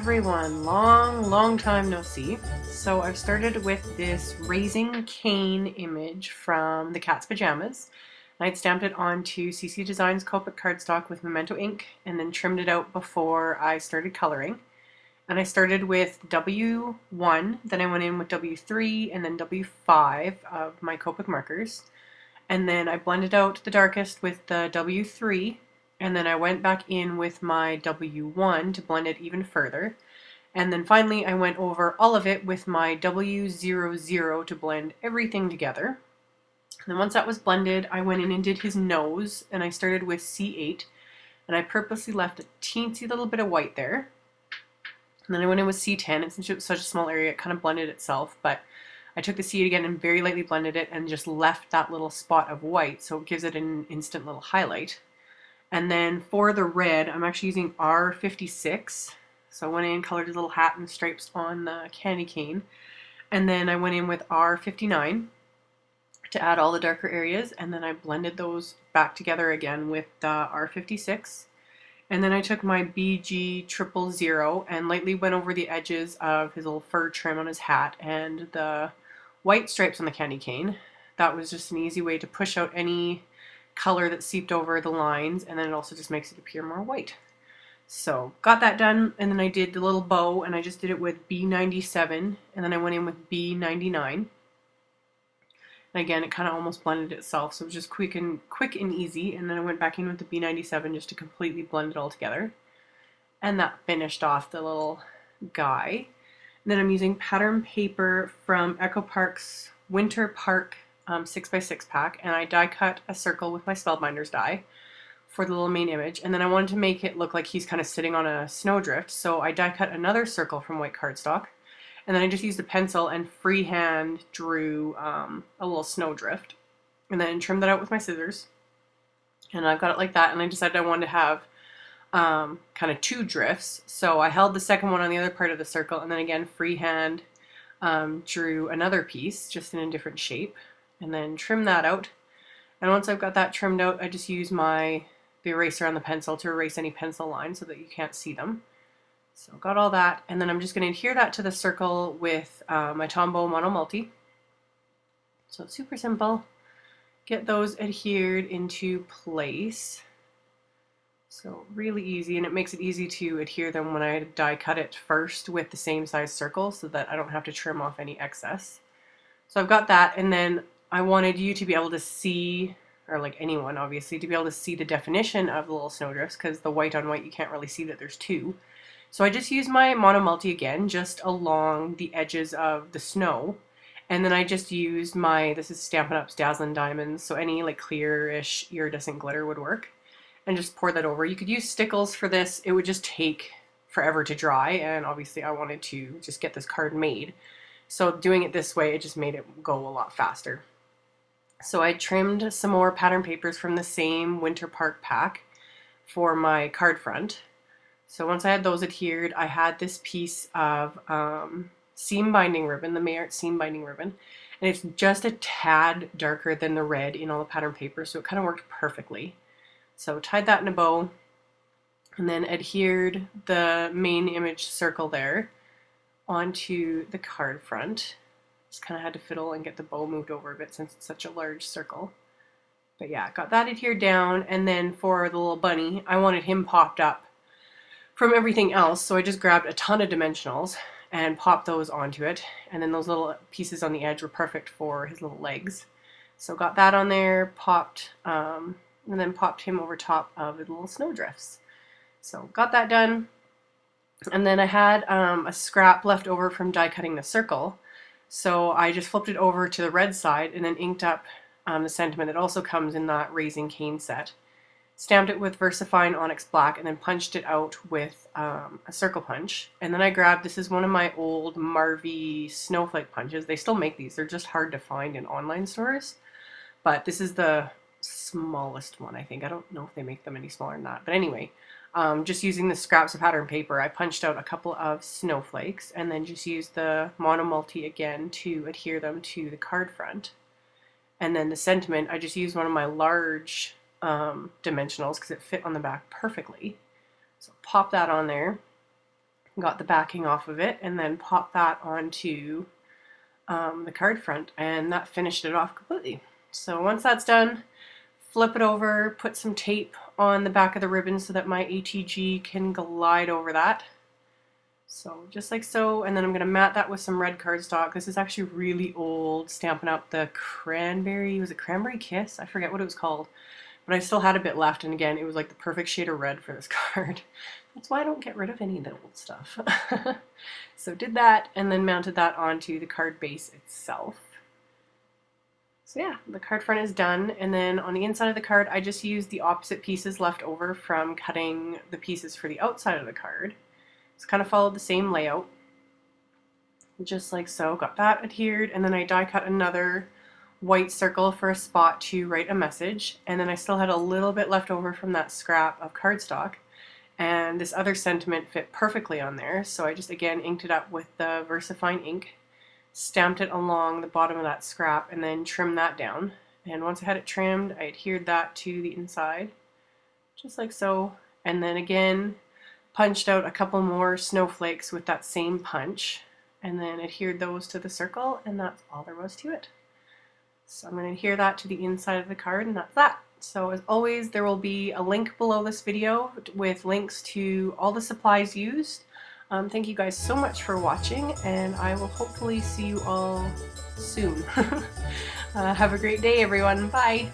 everyone, long time no see. So I've started with this Raising Cane image from the cat's pajamas. I'd stamped it onto CC Designs Copic cardstock with Memento ink and then trimmed it out before I started coloring. And I started with W1, then I went in with W3 and then W5 of my Copic markers. And then I blended out the darkest with the W3, and then I went back in with my W1 to blend it even further. And then finally I went over all of it with my W00 to blend everything together. And then once that was blended, I went in and did his nose, and I started with C8, and I purposely left a teensy little bit of white there. And then I went in with C10, and since it was such a small area, it kind of blended itself, but I took the C8 again and very lightly blended it and just left that little spot of white, so it gives it an instant little highlight. And then for the red, I'm actually using R56. So I went in, colored his little hat and stripes on the candy cane. And then I went in with R59 to add all the darker areas. And then I blended those back together again with R56. And then I took my BG000 and lightly went over the edges of his little fur trim on his hat and the white stripes on the candy cane. That was just an easy way to push out any color that seeped over the lines, and then it also just makes it appear more white. So got that done, and then I did the little bow, and I just did it with B97, and then I went in with B99. And again, it kind of almost blended itself, so it was just quick and easy, and then I went back in with the B97 just to completely blend it all together. And that finished off the little guy. And then I'm using pattern paper from Echo Park's Winter Park 6x6 pack, and I die cut a circle with my Spellbinders die for the little main image, and then I wanted to make it look like he's kind of sitting on a snowdrift, so I die cut another circle from white cardstock, and then I just used a pencil and freehand drew a little snowdrift, and then trimmed that out with my scissors, and I've got it like that. And I decided I wanted to have kind of two drifts, so I held the second one on the other part of the circle, and then again freehand drew another piece just in a different shape, and then trim that out. And once I've got that trimmed out, I just use the eraser on the pencil to erase any pencil lines so that you can't see them. So got all that, and then I'm just going to adhere that to the circle with my Tombow Mono Multi. So it's super simple. Get those adhered into place. So really easy, and it makes it easy to adhere them when I die cut it first with the same size circle so that I don't have to trim off any excess. So I've got that, and then I wanted you to be able to see, or like anyone obviously, to be able to see the definition of the little snowdrifts, because the white on white you can't really see that there's two. So I just used my Mono Multi again, just along the edges of the snow. And then I just used this is Stampin' Up's Dazzling Diamonds, so any like clear-ish iridescent glitter would work. And just pour that over. You could use stickles for this. It would just take forever to dry, and obviously I wanted to just get this card made. So doing it this way, it just made it go a lot faster. So I trimmed some more pattern papers from the same Winter Park pack for my card front. So once I had those adhered, I had this piece of seam binding ribbon, the AmyR's seam binding ribbon, and it's just a tad darker than the red in all the pattern paper, so it kind of worked perfectly. So tied that in a bow, and then adhered the main image circle there onto the card front. Just kind of had to fiddle and get the bow moved over a bit since it's such a large circle. But yeah, got that adhered down, and then for the little bunny, I wanted him popped up from everything else, so I just grabbed a ton of dimensionals and popped those onto it, and then those little pieces on the edge were perfect for his little legs. So got that on there, popped, and then popped him over top of the little snowdrifts. So got that done, and then I had a scrap left over from die cutting the circle, so I just flipped it over to the red side and then inked up the sentiment that also comes in that Raising Cane set. Stamped it with VersaFine Onyx Black and then punched it out with a circle punch. And then I grabbed, this is one of my old Marvy snowflake punches. They still make these. They're just hard to find in online stores. But this is the smallest one, I think. I don't know if they make them any smaller than that. But anyway, just using the scraps of pattern paper, I punched out a couple of snowflakes and then just used the Mono Multi again to adhere them to the card front. And then the sentiment, I just used one of my large dimensionals because it fit on the back perfectly. So pop that on there. got the backing off of it, and then popped that onto the card front, and that finished it off completely. So once that's done, flip it over, put some tape on the back of the ribbon so that my ATG can glide over that. So just like so, and then I'm going to mat that with some red cardstock. This is actually really old, Stampin' Up! The Cranberry, was it Cranberry Kiss? I forget what it was called, but I still had a bit left, and again, it was like the perfect shade of red for this card. That's why I don't get rid of any of the old stuff. So did that, and then mounted that onto the card base itself. So yeah, the card front is done, and then on the inside of the card, I just used the opposite pieces left over from cutting the pieces for the outside of the card. It's kind of followed the same layout, just like so. Got that adhered, and then I die cut another white circle for a spot to write a message, and then I still had a little bit left over from that scrap of cardstock, and this other sentiment fit perfectly on there, so I just again inked it up with the VersaFine ink, stamped it along the bottom of that scrap, and then trimmed that down. And once I had it trimmed, I adhered that to the inside, just like so, and then again punched out a couple more snowflakes with that same punch, and then adhered those to the circle, and that's all there was to it. So I'm going to adhere that to the inside of the card, and that's that. So as always, there will be a link below this video with links to all the supplies used. Thank you guys so much for watching, and I will hopefully see you all soon. Have a great day, everyone. Bye!